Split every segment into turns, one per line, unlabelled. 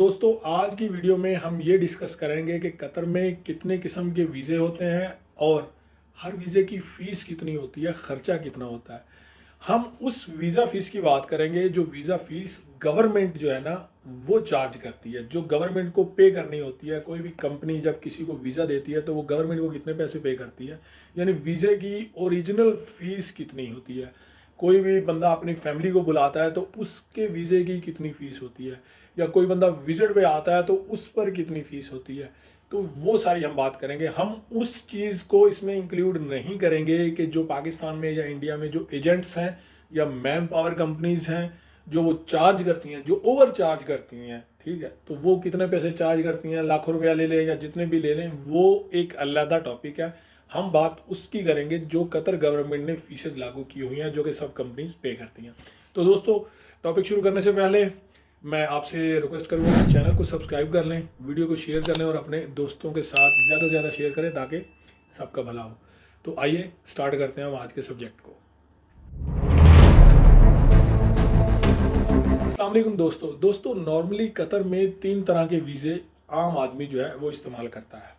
दोस्तों आज की वीडियो में हम ये डिस्कस करेंगे कि कतर में कितने किस्म के वीज़े होते हैं और हर वीज़े की फ़ीस कितनी होती है, ख़र्चा कितना होता है। हम उस वीज़ा फ़ीस की बात करेंगे जो वीज़ा फ़ीस गवर्नमेंट जो है ना वो चार्ज करती है, जो गवर्नमेंट को पे करनी होती है। कोई भी कंपनी जब किसी को वीज़ा देती है तो वो गवर्नमेंट को कितने पैसे पे करती है, यानी वीज़े की ओरिजिनल फ़ीस कितनी होती है। कोई भी बंदा अपनी फैमिली को बुलाता है तो उसके वीज़े की कितनी फ़ीस होती है, या कोई बंदा विजिट पे आता है तो उस पर कितनी फ़ीस होती है। तो वो सारी हम बात करेंगे। हम उस चीज़ को इसमें इंक्लूड नहीं करेंगे कि जो पाकिस्तान में या इंडिया में जो एजेंट्स हैं या मैन पावर कंपनीज़ हैं जो वो चार्ज करती हैं, जो ओवर चार्ज करती हैं, ठीक है, तो वो कितने पैसे चार्ज करती हैं, लाखों रुपया ले लें या जितने भी ले लें, वो एक अलग टॉपिक है। हम बात उसकी करेंगे जो कतर गवर्नमेंट ने फीसेस लागू की हुई हैं जो कि सब कंपनीज पे करती हैं। तो दोस्तों, टॉपिक शुरू करने से पहले मैं आपसे रिक्वेस्ट करूँगा कि चैनल को सब्सक्राइब कर लें, वीडियो को शेयर कर लें और अपने दोस्तों के साथ ज़्यादा से ज़्यादा शेयर करें ताकि सबका भला हो। तो आइए स्टार्ट करते हैं हम आज के सब्जेक्ट को। अस्सलाम वालेकुम दोस्तों, नॉर्मली कतर में 3 तरह के वीज़े आम आदमी जो है वो इस्तेमाल करता है।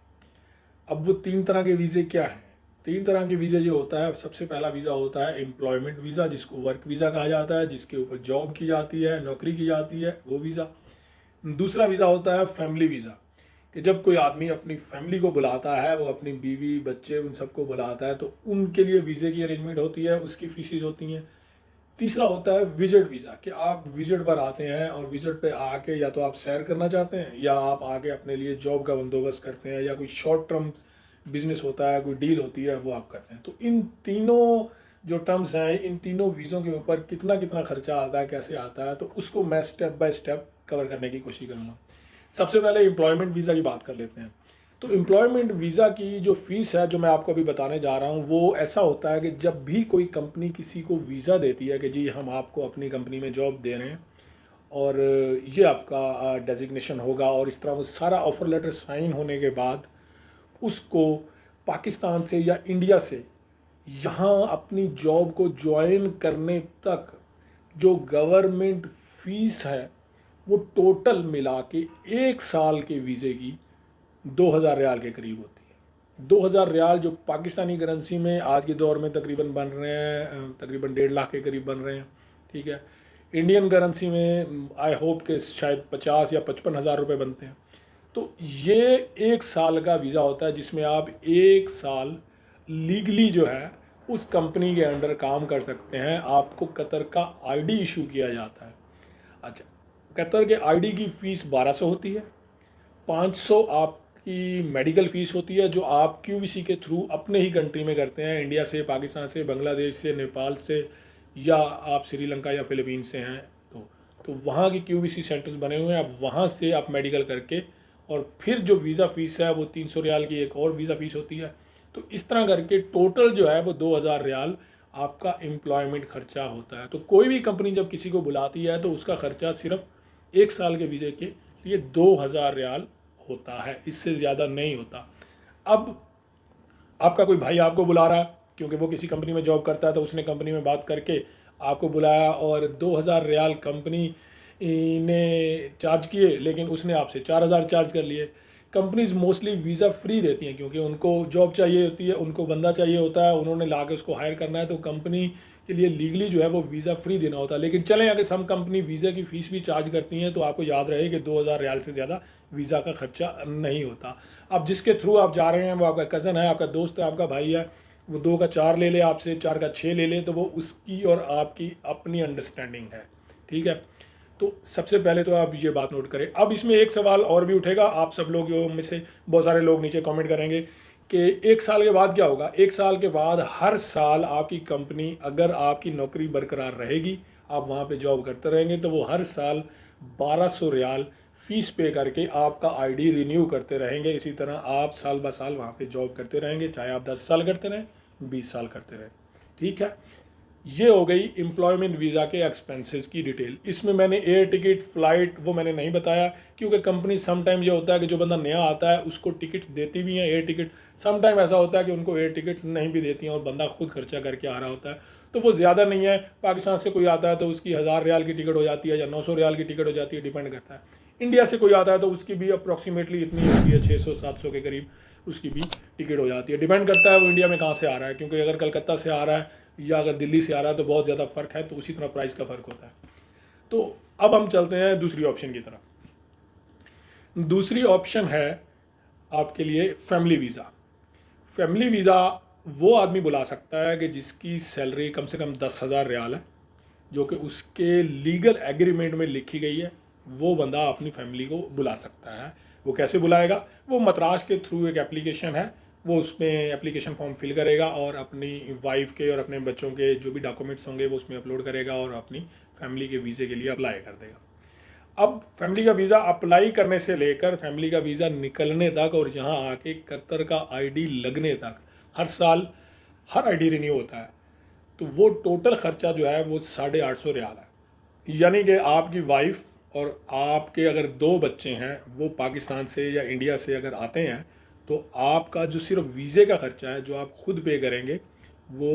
अब वो 3 तरह के वीज़े क्या हैं? 3 तरह के वीज़े जो होता है, सबसे पहला वीज़ा होता है एम्प्लॉयमेंट वीज़ा, जिसको वर्क वीज़ा कहा जाता है, जिसके ऊपर जॉब की जाती है, नौकरी की जाती है, वो वीज़ा। दूसरा वीज़ा होता है फैमिली वीज़ा, कि जब कोई आदमी अपनी फैमिली को बुलाता है, वो अपनी बीवी बच्चे उन सबको बुलाता है तो उनके लिए वीज़े की अरेंजमेंट होती है, उसकी फीसिस होती हैं। तीसरा होता है विजिट वीज़ा, कि आप विजिट पर आते हैं और विजिट पे आके या तो आप सैर करना चाहते हैं या आप आके अपने लिए जॉब का बंदोबस्त करते हैं या कोई शॉर्ट टर्म बिजनेस होता है, कोई डील होती है, वो आप करते हैं। तो इन तीनों जो टर्म्स हैं, इन तीनों वीज़ों के ऊपर कितना कितना खर्चा आता है, कैसे आता है, तो उसको मैं स्टेप बाय स्टेप कवर करने की कोशिश करूँगा। सबसे पहले एम्प्लॉयमेंट वीज़ा की बात कर लेते हैं। तो एम्प्लॉयमेंट वीज़ा की जो फ़ीस है जो मैं आपको अभी बताने जा रहा हूँ, वो ऐसा होता है कि जब भी कोई कंपनी किसी को वीज़ा देती है कि जी हम आपको अपनी कंपनी में जॉब दे रहे हैं और ये आपका डेजिग्नेशन होगा, और इस तरह वो सारा ऑफर लेटर साइन होने के बाद उसको पाकिस्तान से या इंडिया से यहाँ अपनी जॉब को ज्वाइन करने तक जो गवर्नमेंट फीस है वो टोटल मिला के 1 साल के वीज़े की 2000 रियाल के करीब होती है। 2000 रियाल जो पाकिस्तानी करेंसी में आज के दौर में तकरीबन बन रहे हैं, तकरीबन 1.5 लाख के करीब बन रहे हैं, ठीक है। इंडियन करेंसी में आई होप के शायद 50 या 55 हज़ार रुपये बनते हैं। तो ये 1 साल का वीज़ा होता है जिसमें आप 1 साल लीगली जो है उस कंपनी के अंडर काम कर सकते हैं। आपको कतर का आईडी इशू किया जाता है। अच्छा, कतर के आईडी की फ़ीस 1200 होती है। 500 आपकी मेडिकल फ़ीस होती है जो आप क्यूवीसी के थ्रू अपने ही कंट्री में करते हैं, इंडिया से, पाकिस्तान से, बांग्लादेश से, नेपाल से, या आप श्रीलंका या फिलीपीन से हैं तो वहाँ की क्यूवीसी सेंटर्स बने हुए हैं। आप वहाँ से आप मेडिकल करके, और फिर जो वीज़ा फ़ीस है वो 300 रियाल की एक और वीज़ा फ़ीस होती है। तो इस तरह करके टोटल जो है वो 2000 रियाल आपका एम्प्लॉयमेंट खर्चा होता है। तो कोई भी कंपनी जब किसी को बुलाती है तो उसका खर्चा सिर्फ 1 साल के वीज़े के लिए 2000 रियाल होता है, इससे ज़्यादा नहीं होता। अब आपका कोई भाई आपको बुला रहा है क्योंकि वो किसी कंपनी में जॉब करता है, तो उसने कंपनी में बात करके आपको बुलाया और 2000 रियाल कंपनी ने चार्ज किए, लेकिन उसने आपसे 4000 चार्ज कर लिए। कंपनीज मोस्टली वीज़ा फ्री देती हैं क्योंकि उनको जॉब चाहिए होती है, उनको बंदा चाहिए होता है, उन्होंने ला के उसको हायर करना है, तो कंपनी के लिए लीगली जो है वो वीज़ा फ्री देना होता है। लेकिन चलें, अगर सम कंपनी वीज़ा की फ़ीस भी चार्ज करती हैं तो आपको याद रहे कि 2000 रियाल से ज़्यादा वीज़ा का खर्चा नहीं होता। अब जिसके थ्रू आप जा रहे हैं वो आपका कज़न है, आपका दोस्त है, आपका भाई है, वो 2 का 4 ले ले आपसे, 4 का 6 ले ले, तो वो उसकी और आपकी अपनी अंडरस्टैंडिंग है, ठीक है। तो सबसे पहले तो आप ये बात नोट करें। अब इसमें एक सवाल और भी उठेगा, आप सब लोग में से बहुत सारे लोग नीचे कमेंट करेंगे कि 1 साल के बाद क्या होगा। 1 साल के बाद हर साल आपकी कंपनी, अगर आपकी नौकरी बरकरार रहेगी, आप वहाँ पे जॉब करते रहेंगे, तो वो हर साल 1200 रियाल फ़ीस पे करके आपका आईडी रिन्यू करते रहेंगे। इसी तरह आप साल ब साल वहाँ पे जॉब करते रहेंगे, चाहे आप 10 साल करते रहें, 20 साल करते रहें, ठीक है। ये हो गई एम्प्लॉयमेंट वीज़ा के एक्सपेंसेस की डिटेल। इसमें मैंने एयर टिकट, फ़्लाइट वो मैंने नहीं बताया क्योंकि कंपनी समटाइम ये होता है कि जो बंदा नया आता है उसको टिकट्स देती भी हैं एयर टिकट, समटाइम ऐसा होता है कि उनको एयर टिकट्स नहीं भी देती हैं और बंदा खुद खर्चा करके आ रहा होता है, तो वो ज़्यादा नहीं है। पाकिस्तान से कोई आता है तो उसकी 1000 रियाल की टिकट हो जाती है या 900 रियाल की टिकट हो जाती है, डिपेंड करता है। इंडिया से कोई आता है तो उसकी भी अप्रॉक्सीमेटली इतनी होती है, 600-700 के करीब उसकी भी टिकट हो जाती है। डिपेंड करता है वो इंडिया में कहाँ से आ रहा है, क्योंकि अगर कलकत्ता से आ रहा है या अगर दिल्ली से आ रहा है तो बहुत ज़्यादा फ़र्क है, तो उसी तरह प्राइस का फ़र्क होता है। तो अब हम चलते हैं दूसरी ऑप्शन की तरफ। दूसरी ऑप्शन है आपके लिए फैमिली वीज़ा। फैमिली वीज़ा वो आदमी बुला सकता है कि जिसकी सैलरी कम से कम 10,000 रियाल है, जो कि उसके लीगल एग्रीमेंट में लिखी गई है। वो बंदा अपनी फैमिली को बुला सकता है। वो कैसे बुलाएगा? वो मतराज के थ्रू एक एप्लीकेशन है, वो उसमें एप्लीकेशन फॉर्म फिल करेगा और अपनी वाइफ के और अपने बच्चों के जो भी डॉक्यूमेंट्स होंगे वो उसमें अपलोड करेगा और अपनी फैमिली के वीज़े के लिए अप्लाई कर देगा। अब फैमिली का वीज़ा अप्लाई करने से लेकर फैमिली का वीज़ा निकलने तक और यहाँ आके कतर का आईडी लगने तक हर साल हर आईडी रिन्यू होता है, तो वो टोटल ख़र्चा जो है वो 850 रियाल है। यानी कि आपकी वाइफ और आपके अगर 2 बच्चे हैं वो पाकिस्तान से या इंडिया से अगर आते हैं तो आपका जो सिर्फ वीज़े का ख़र्चा है जो आप खुद पे करेंगे वो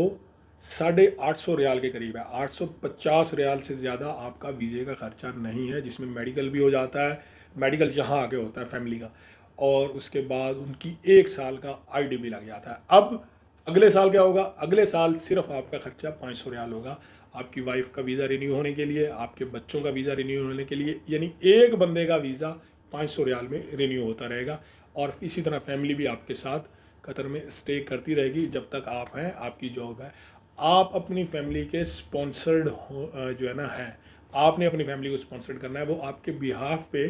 850 रियाल के करीब है। 850 रियाल से ज़्यादा आपका वीज़े का ख़र्चा नहीं है, जिसमें मेडिकल भी हो जाता है। मेडिकल यहाँ आके होता है फैमिली का, और उसके बाद उनकी 1 साल का आईडी भी लग जाता है। अब अगले साल क्या होगा? अगले साल सिर्फ आपका खर्चा 500 रियाल होगा आपकी वाइफ का वीज़ा रिन्यू होने के लिए, आपके बच्चों का वीज़ा रिन्यू होने के लिए। यानी एक बंदे का वीज़ा 500 रियाल में रिन्यू होता रहेगा, और इसी तरह फैमिली भी आपके साथ कतर में स्टे करती रहेगी जब तक आप हैं, आपकी जॉब है। आप अपनी फैमिली के स्पॉन्सर्ड जो है ना है, आपने अपनी फैमिली को स्पॉन्सर्ड करना है, वो आपके बिहाफ पे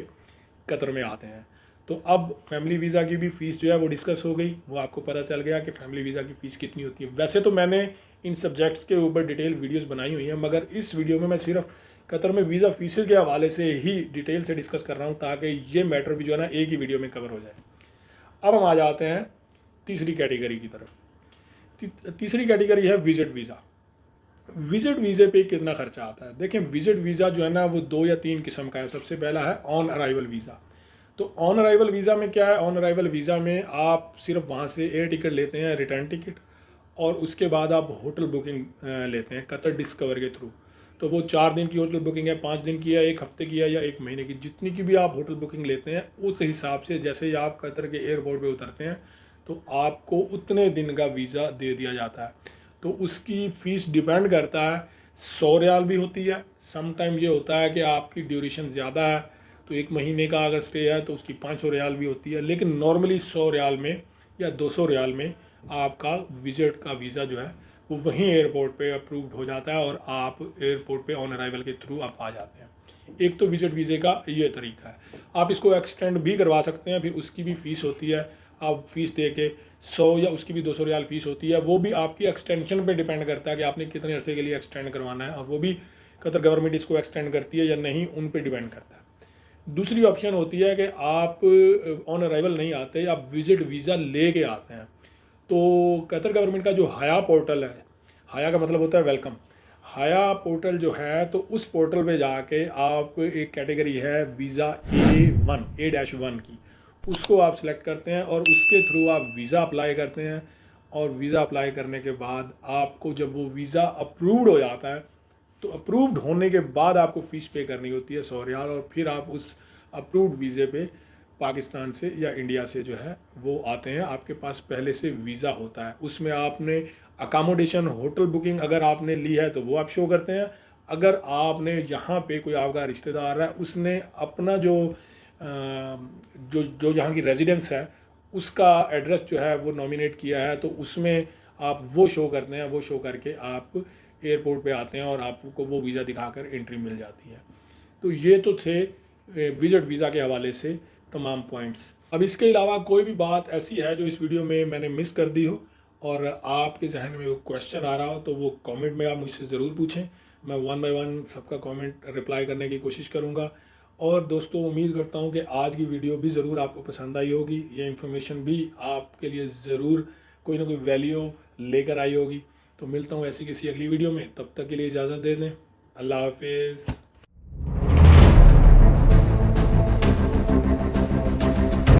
कतर में आते हैं। तो अब फैमिली वीज़ा की भी फ़ीस जो है वो डिस्कस हो गई, वो आपको पता चल गया कि फैमिली वीज़ा की फ़ीस कितनी होती है। वैसे तो मैंने इन सब्जेक्ट्स के ऊपर डिटेल वीडियोस बनाई हुई हैं, मगर इस वीडियो में मैं सिर्फ कतर में वीज़ा फ़ीसेस के हवाले से ही डिटेल से डिस्कस कर रहा हूँ, ताकि ये मैटर भी जो है ना एक ही वीडियो में कवर हो जाए। अब हम आ जाते हैं तीसरी कैटेगरी की तरफ। तीसरी कैटेगरी है विजिट वीज़ा। विजिट वीज़े पे कितना खर्चा आता है? देखें, विजिट वीज़ा जो है ना वो 2 या 3 किस्म का है। सबसे पहला है ऑन अराइवल वीज़ा। तो ऑन अराइवल वीज़ा में क्या है? ऑन अराइवल वीज़ा में आप सिर्फ वहाँ से एयर टिकट लेते हैं, रिटर्न टिकट, और उसके बाद आप होटल बुकिंग लेते हैं कतर डिस्कवर के थ्रू। तो वो 4 दिन की होटल बुकिंग है, 5 दिन की है, 1 हफ्ते की है या 1 महीने की, जितनी की भी आप होटल बुकिंग लेते हैं उस हिसाब से जैसे ही आप कतर के एयरपोर्ट पे उतरते हैं तो आपको उतने दिन का वीज़ा दे दिया जाता है। तो उसकी फ़ीस डिपेंड करता है, 100 रियाल भी होती है। सम टाइम ये होता है कि आपकी ड्यूरेशन ज़्यादा है तो 1 महीने का अगर स्टे है तो उसकी 500 रियाल भी होती है, लेकिन नॉर्मली 100 रियाल में या 200 रियाल में आपका विजिट का वीज़ा जो है वो वहीं एयरपोर्ट पे अप्रूव्ड हो जाता है और आप एयरपोर्ट पे ऑन अराइवल के थ्रू आप आ जाते हैं। एक तो विजिट वीज़े का ये तरीका है। आप इसको एक्सटेंड भी करवा सकते हैं, फिर उसकी भी फ़ीस होती है। आप फ़ीस दे के 100 या उसकी भी 200 रियाल फ़ीस होती है। वो भी आपकी एक्सटेंशन पे डिपेंड करता है कि आपने कितने अरसे के लिए एक्सटेंड करवाना है, और वो भी कतर गवर्नमेंट इसको एक्सटेंड करती है या नहीं, उन पे डिपेंड करता है। दूसरी ऑप्शन होती है कि आप ऑन अराइवल नहीं आते, आप विजिट वीज़ा ले के आते हैं। तो कतर गवर्नमेंट का जो हया पोर्टल है, हया का मतलब होता है वेलकम, हया पोर्टल जो है तो उस पोर्टल पे जाके आप एक कैटेगरी है वीज़ा A-1 की, उसको आप सिलेक्ट करते हैं और उसके थ्रू आप वीज़ा अप्लाई करते हैं। और वीज़ा अप्लाई करने के बाद आपको जब वो वीज़ा अप्रूव्ड हो जाता है तो अप्रूव्ड होने के बाद आपको फ़ीस पे करनी होती है 100 रियाल, और फिर आप उस अप्रूव्ड वीज़े पे पाकिस्तान से या इंडिया से जो है वो आते हैं। आपके पास पहले से वीज़ा होता है, उसमें आपने अकामोडेशन होटल बुकिंग अगर आपने ली है तो वो आप शो करते हैं। अगर आपने यहाँ पे कोई आपका रिश्तेदार है उसने अपना जो जहाँ की रेजिडेंस है उसका एड्रेस जो है वो नॉमिनेट किया है, तो उसमें आप वो शो करते हैं। वो शो करके आप एयरपोर्ट पे आते हैं और आपको वो वीज़ा दिखाकर एंट्री मिल जाती है। तो ये तो थे विजिट वीज़ा के हवाले से तमाम पॉइंट्स। अब इसके अलावा कोई भी बात ऐसी है जो इस वीडियो में मैंने मिस कर दी हो और आपके जहन में वो क्वेश्चन आ रहा हो तो वो कमेंट में आप मुझसे ज़रूर पूछें। मैं 1 बाय 1 सबका कमेंट रिप्लाई करने की कोशिश करूँगा। और दोस्तों, उम्मीद करता हूँ कि आज की वीडियो भी ज़रूर आपको पसंद आई होगी। ये इन्फॉर्मेशन भी आपके लिए ज़रूर कोई ना कोई वैल्यू लेकर आई होगी। तो मिलता हूँ ऐसी किसी अगली वीडियो में, तब तक के लिए इजाज़त दे दें। अल्लाह हाफिज़।